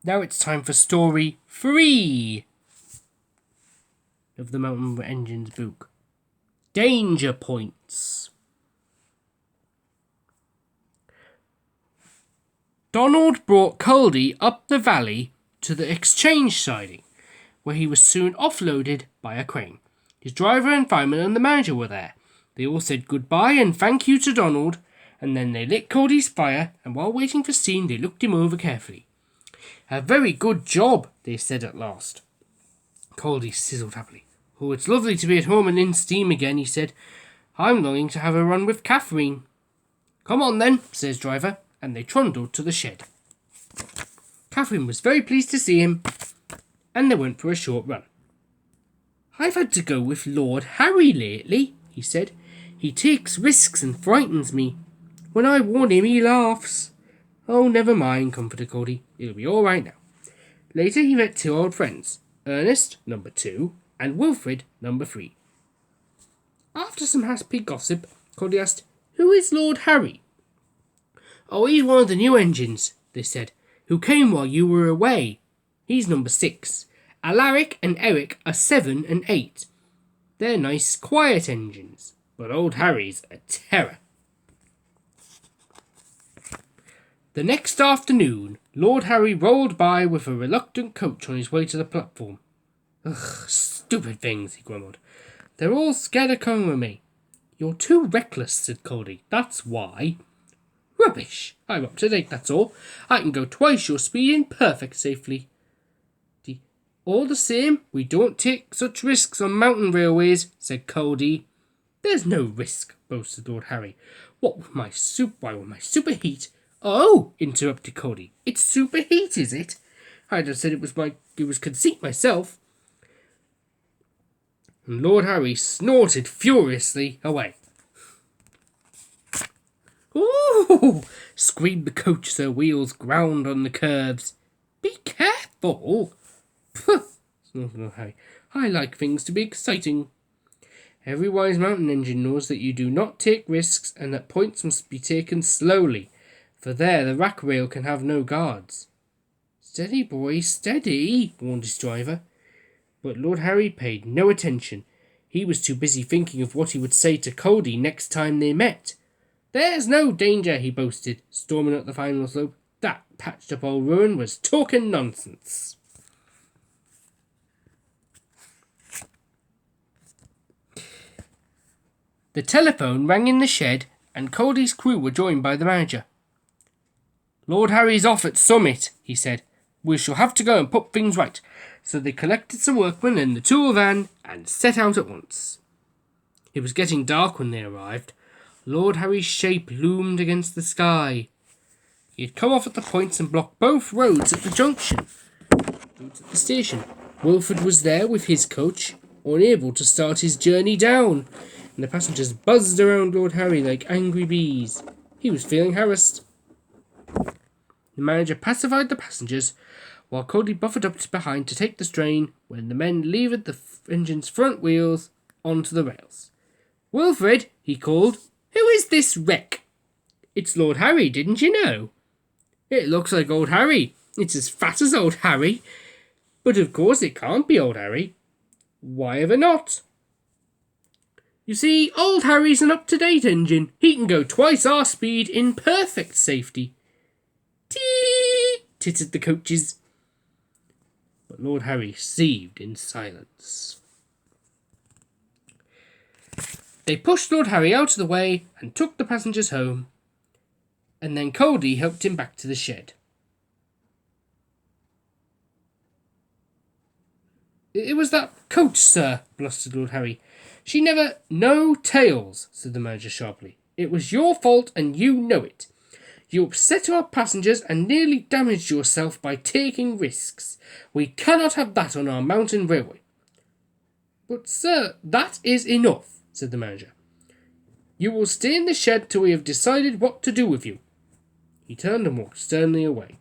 Now it's time for story 3 of the Mountain Engines book. Danger Points. Donald brought Culdee up the valley to the exchange siding, where he was soon offloaded by a crane. His driver and fireman and the manager were there. They all said goodbye and thank you to Donald, and then they lit Culdee's fire, and while waiting for steam they looked him over carefully. "A very good job," they said at last. Culdee sizzled happily. "Oh, it's lovely to be at home and in steam again," he said. "I'm longing to have a run with Catherine." "Come on then," says driver, and they trundled to the shed. Catherine was very pleased to see him, and they went for a short run. "I've had to go with Lord Harry lately," he said. "He takes risks and frightens me. When I warn him, he laughs." "Oh, never mind," comforted Culdee. "It'll be all right now." Later he met two old friends, Ernest, number 2, and Wilfred, number 3. After some happy gossip, Culdee asked, "Who is Lord Harry?" "Oh, he's one of the new engines," they said, "who came while you were away. He's number 6. Alaric and Eric are 7 and 8. They're nice, quiet engines, but old Harry's a terror." The next afternoon, Lord Harry rolled by with a reluctant coach on his way to the platform. "Ugh, stupid things," he grumbled. "They're all scared of coming with me." "You're too reckless," said Culdee. "That's why." "Rubbish! I'm up to date, that's all. I can go twice your speed in perfect safety." "All the same, we don't take such risks on mountain railways," said Culdee. "There's no risk," boasted Lord Harry. Why will my superheat—" "Oh," interrupted Culdee, "it's superheat, is it? I'd have said it was conceit myself." And Lord Harry snorted furiously away. "Ooh!" screamed the coach as her wheels ground on the curbs. "Be careful!" "Pooh!" snorted Lord Harry. "I like things to be exciting." Every wise mountain engine knows that you do not take risks and that points must be taken slowly, for there the rack rail can have no guards. "Steady, boy, steady," warned his driver. But Lord Harry paid no attention. He was too busy thinking of what he would say to Culdee next time they met. "There's no danger," he boasted, storming up the final slope. "That patched-up old ruin was talking nonsense." The telephone rang in the shed, and Culdee's crew were joined by the manager. "Lord Harry's off at Summit," he said. "We shall have to go and put things right." So they collected some workmen in the tool van and set out at once. It was getting dark when they arrived. Lord Harry's shape loomed against the sky. He had come off at the points and blocked both roads at the junction. At the station, Wilfred was there with his coach, unable to start his journey down, and the passengers buzzed around Lord Harry like angry bees. He was feeling harassed. The manager pacified the passengers, while Culdee buffered up behind to take the strain when the men levered the engine's front wheels onto the rails. "Wilfred," he called, "who is this wreck?" "It's Lord Harry, didn't you know?" "It looks like old Harry. It's as fat as old Harry. But of course it can't be old Harry." "Why ever not?" "You see, old Harry's an up-to-date engine. He can go twice our speed in perfect safety." "Tee!" tittered the coaches. But Lord Harry seethed in silence. They pushed Lord Harry out of the way and took the passengers home, and then Culdee helped him back to the shed. "It was that coach, sir," blustered Lord Harry. "She never—" "No tales," said the manager sharply. "It was your fault, and you know it. You upset our passengers and nearly damaged yourself by taking risks. We cannot have that on our mountain railway." "But, sir—" "That is enough," said the manager. "You will stay in the shed till we have decided what to do with you." He turned and walked sternly away.